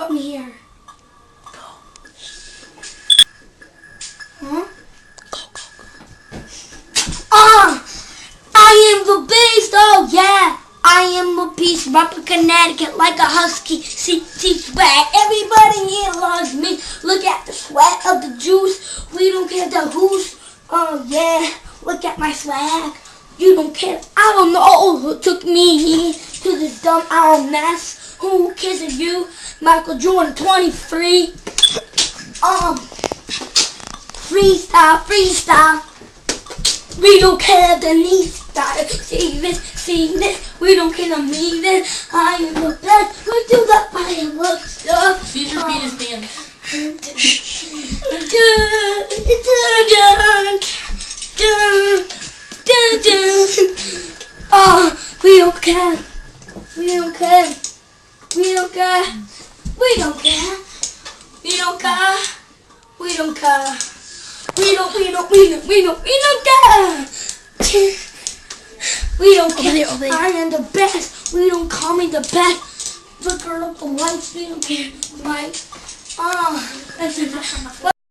brought me here? Huh? I am the beast. Oh yeah, I am the beast. Up in Connecticut like a husky. See swag. Everybody here loves me. Look at the sweat of the juice. We don't care the who's. Oh yeah, look at my swag. You don't care. I don't know who took me to this dumb owl mess. Who kisses you? Michael Jordan 23. Freestyle. We don't care the need. See this. We don't care the meaning. I am the best. We do the fireworks stuff. Please repeat his dance. We don't care. We don't care. We don't care. We don't care. We don't care. We don't care. We don't care. We don't care. I am the best. We don't call me the best. The girl of the lights. We don't care. Like,